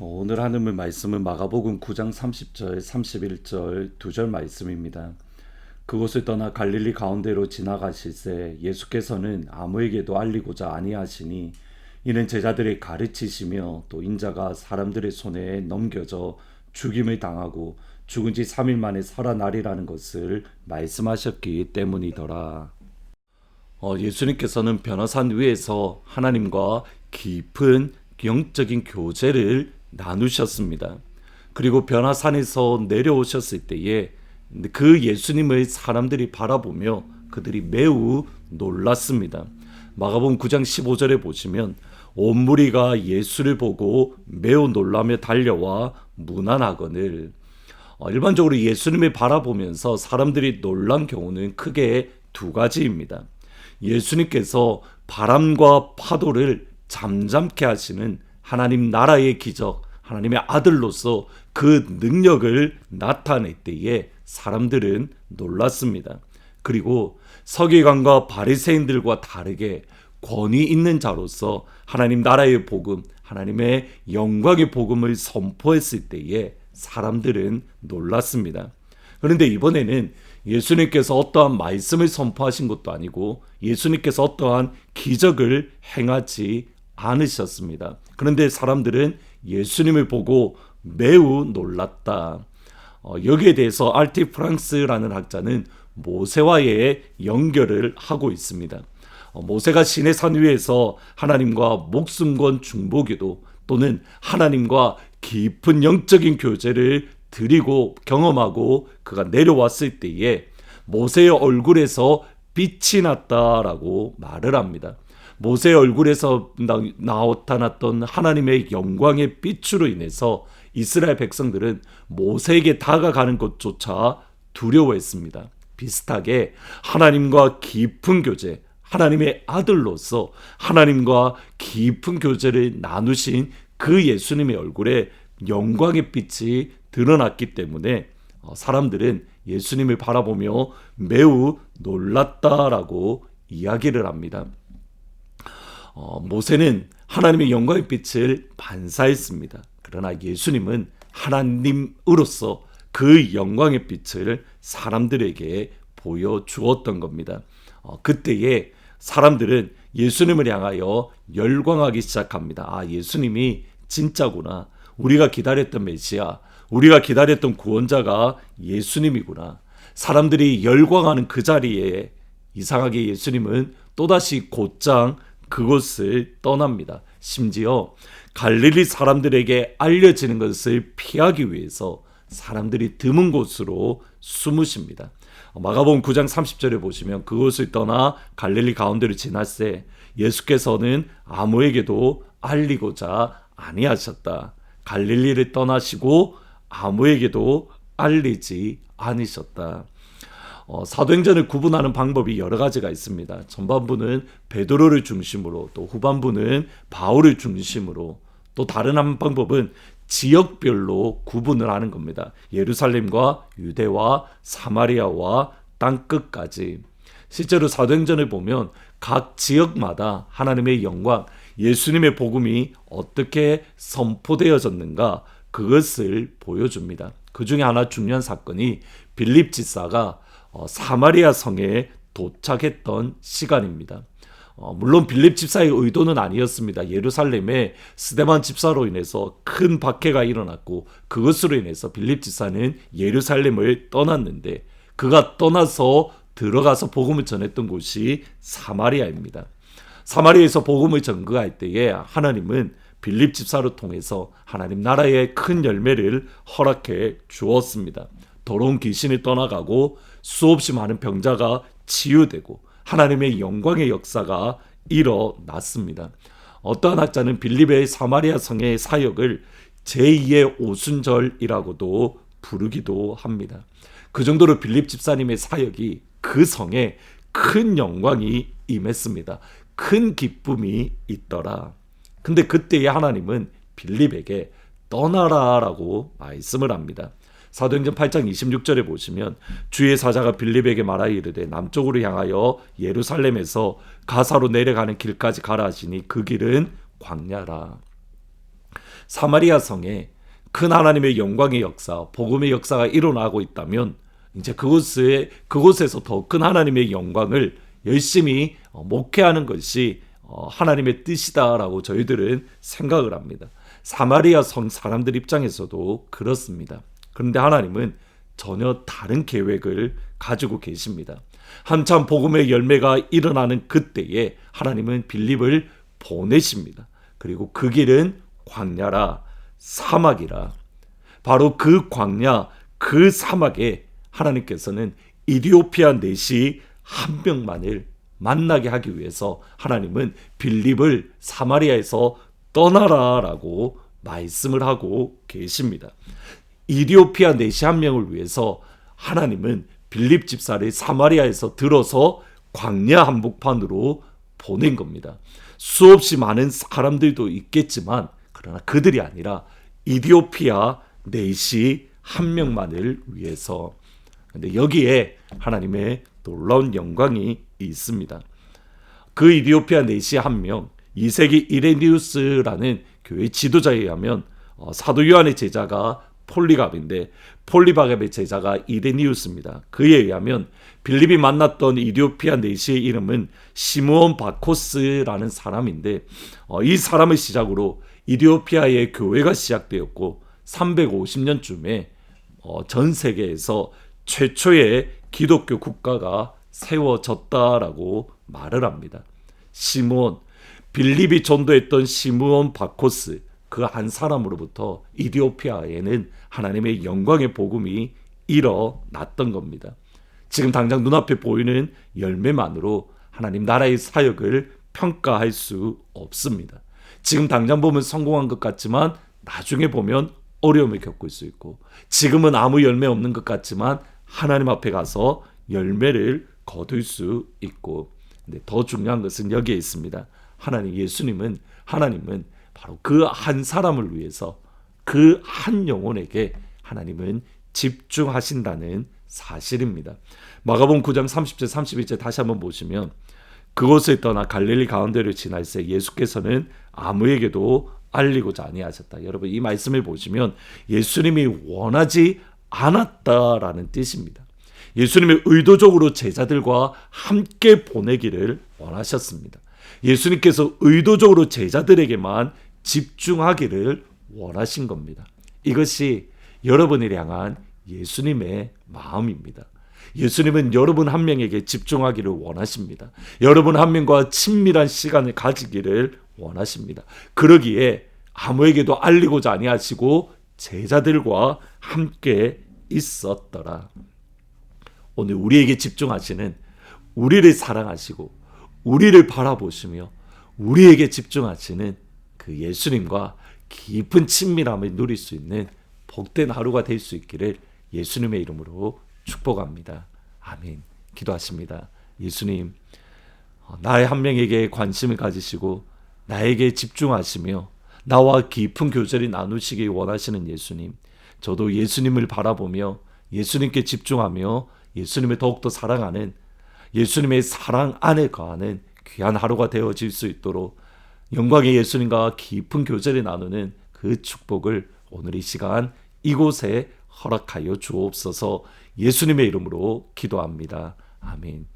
오늘 하는 말씀은 마가복음 9장 30절, 31절 두 절 말씀입니다. 그곳을 떠나 갈릴리 가운데로 지나가실새 예수께서는 아무에게도 알리고자 아니하시니 이는 제자들이 가르치시며 또 인자가 사람들의 손에 넘겨져 죽임을 당하고 죽은 지 3일 만에 살아나리라는 것을 말씀하셨기 때문이더라. 예수님께서는 변화산 위에서 하나님과 깊은 영적인 교제를 나누셨습니다. 그리고 변화산에서 내려오셨을 때에 그 예수님을 사람들이 바라보며 그들이 매우 놀랐습니다. 마가복음 9장 15절에 보시면 온 무리가 예수를 보고 매우 놀라며 달려와 문안하거늘. 일반적으로 예수님을 바라보면서 사람들이 놀란 경우는 크게 두 가지입니다. 예수님께서 바람과 파도를 잠잠케 하시는 하나님 나라의 기적, 하나님의 아들로서 그 능력을 나타낼 때에 사람들은 놀랐습니다. 그리고 서기관과 바리새인들과 다르게 권위 있는 자로서 하나님 나라의 복음, 하나님의 영광의 복음을 선포했을 때에 사람들은 놀랐습니다. 그런데 이번에는 예수님께서 어떠한 말씀을 선포하신 것도 아니고 예수님께서 어떠한 기적을 행하지 않으셨습니다. 그런데 사람들은 예수님을 보고 매우 놀랐다. 여기에 대해서 알티 프랑스라는 학자는 모세와의 연결을 하고 있습니다. 모세가 시내 산 위에서 하나님과 목숨 건 중보기도 또는 하나님과 깊은 영적인 교제를 드리고 경험하고 그가 내려왔을 때에 모세의 얼굴에서 빛이 났다라고 말을 합니다. 모세의 얼굴에서 나타났던 하나님의 영광의 빛으로 인해서 이스라엘 백성들은 모세에게 다가가는 것조차 두려워했습니다. 비슷하게 하나님과 깊은 교제, 하나님의 아들로서 하나님과 깊은 교제를 나누신 그 예수님의 얼굴에 영광의 빛이 드러났기 때문에 사람들은 예수님을 바라보며 매우 놀랐다라고 이야기를 합니다. 모세는 하나님의 영광의 빛을 반사했습니다. 그러나 예수님은 하나님으로서 그 영광의 빛을 사람들에게 보여주었던 겁니다. 그때에 사람들은 예수님을 향하여 열광하기 시작합니다. 예수님이 진짜구나. 우리가 기다렸던 메시아, 우리가 기다렸던 구원자가 예수님이구나. 사람들이 열광하는 그 자리에 이상하게 예수님은 또다시 곧장 그곳을 떠납니다. 심지어 갈릴리 사람들에게 알려지는 것을 피하기 위해서 사람들이 드문 곳으로 숨으십니다. 마가복음 9장 30절에 보시면 그곳을 떠나 갈릴리 가운데로 지났세 예수께서는 아무에게도 알리고자 아니하셨다. 갈릴리를 떠나시고 아무에게도 알리지 않으셨다. 사도행전을 구분하는 방법이 여러 가지가 있습니다. 전반부는 베드로를 중심으로 또 후반부는 바울을 중심으로 또 다른 한 방법은 지역별로 구분을 하는 겁니다. 예루살렘과 유대와 사마리아와 땅끝까지. 실제로 사도행전을 보면 각 지역마다 하나님의 영광, 예수님의 복음이 어떻게 선포되어졌는가 그것을 보여줍니다. 그 중에 하나 중요한 사건이 빌립 지사가 사마리아 성에 도착했던 시간입니다. 물론 빌립 집사의 의도는 아니었습니다. 예루살렘에 스데반 집사로 인해서 큰 박해가 일어났고 그것으로 인해서 빌립 집사는 예루살렘을 떠났는데 그가 떠나서 들어가서 복음을 전했던 곳이 사마리아입니다. 사마리아에서 복음을 전거할 때에 하나님은 빌립 집사로 통해서 하나님 나라의 큰 열매를 허락해 주었습니다. 더러운 귀신이 떠나가고 수없이 많은 병자가 치유되고 하나님의 영광의 역사가 일어났습니다. 어떠한 학자는 빌립의 사마리아 성의 사역을 제2의 오순절이라고도 부르기도 합니다. 그 정도로 빌립 집사님의 사역이 그 성에 큰 영광이 임했습니다. 큰 기쁨이 있더라. 근데 그때의 하나님은 빌립에게 떠나라라고 말씀을 합니다. 사도행전 8장 26절에 보시면 주의 사자가 빌립에게 말하여 이르되 남쪽으로 향하여 예루살렘에서 가사로 내려가는 길까지 가라 하시니 그 길은 광야라. 사마리아 성에 큰 하나님의 영광의 역사, 복음의 역사가 일어나고 있다면 이제 그곳에서 더 큰 하나님의 영광을 열심히 목회하는 것이 하나님의 뜻이다라고 저희들은 생각을 합니다. 사마리아 성 사람들 입장에서도 그렇습니다. 그런데 하나님은 전혀 다른 계획을 가지고 계십니다. 한참 복음의 열매가 일어나는 그때에 하나님은 빌립을 보내십니다. 그리고 그 길은 광야라, 사막이라. 바로 그 광야, 그 사막에 하나님께서는 이디오피아 내시 한 명만을 만나게 하기 위해서 하나님은 빌립을 사마리아에서 떠나라라고 말씀을 하고 계십니다. 이디오피아 내시 한 명을 위해서 하나님은 빌립 집사를 사마리아에서 들어서 광야 한복판으로 보낸 겁니다. 수없이 많은 사람들도 있겠지만 그러나 그들이 아니라 이디오피아 내시 한 명만을 위해서. 근데 여기에 하나님의 놀라운 영광이 있습니다. 그 이디오피아 내시 한 명, 2세기 이레니우스라는 교회 지도자에 의하면 사도 요한의 제자가 폴리갑인데 폴리바갑의 제자가 이레니우스입니다. 그에 의하면 빌립이 만났던 이디오피아 내시의 이름은 시므온 바코스라는 사람인데 이 사람을 시작으로 이디오피아의 교회가 시작되었고 350년쯤에 전 세계에서 최초의 기독교 국가가 세워졌다라고 말을 합니다. 시므온, 빌립이 전도했던 시므온 바코스, 그 한 사람으로부터 이디오피아에는 하나님의 영광의 복음이 일어났던 겁니다. 지금 당장 눈앞에 보이는 열매만으로 하나님 나라의 사역을 평가할 수 없습니다. 지금 당장 보면 성공한 것 같지만 나중에 보면 어려움을 겪을 수 있고, 지금은 아무 열매 없는 것 같지만 하나님 앞에 가서 열매를 거둘 수 있고, 근데 더 중요한 것은 여기에 있습니다. 하나님은 바로 그 한 사람을 위해서, 그 한 영혼에게 하나님은 집중하신다는 사실입니다. 마가복음 9장 30절 31절 다시 한번 보시면, 그곳을 떠나 갈릴리 가운데를 지날새 예수께서는 아무에게도 알리고자 아니하셨다. 여러분, 이 말씀을 보시면 예수님이 원하지 않았다라는 뜻입니다. 예수님이 의도적으로 제자들과 함께 보내기를 원하셨습니다. 예수님께서 의도적으로 제자들에게만 집중하기를 원하신 겁니다. 이것이 여러분을 향한 예수님의 마음입니다. 예수님은 여러분 한 명에게 집중하기를 원하십니다. 여러분 한 명과 친밀한 시간을 가지기를 원하십니다. 그러기에 아무에게도 알리고자 아니하시고 제자들과 함께 있었더라. 오늘 우리에게 집중하시는, 우리를 사랑하시고 우리를 바라보시며 우리에게 집중하시는 그 예수님과 깊은 친밀함을 누릴 수 있는 복된 하루가 될 수 있기를 예수님의 이름으로 축복합니다. 아멘. 기도하십니다. 예수님, 나의 한 명에게 관심을 가지시고 나에게 집중하시며 나와 깊은 교제를 나누시기 원하시는 예수님, 저도 예수님을 바라보며 예수님께 집중하며 예수님을 더욱더 사랑하는, 예수님의 사랑 안에 거하는 귀한 하루가 되어질 수 있도록 영광의 예수님과 깊은 교제를 나누는 그 축복을 오늘 이 시간 이곳에 허락하여 주옵소서. 예수님의 이름으로 기도합니다. 아멘.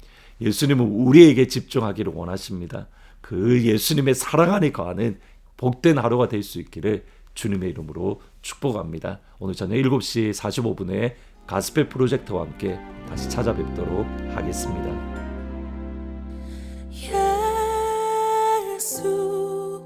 예수님은 우리에게 집중하기를 원하십니다. 그 예수님의 사랑 안에 거하는 복된 하루가 될 수 있기를 주님의 이름으로 축복합니다. 오늘 저녁 7시 45분에 가스펠 프로젝트와 함께 다시 찾아뵙도록 하겠습니다. 예수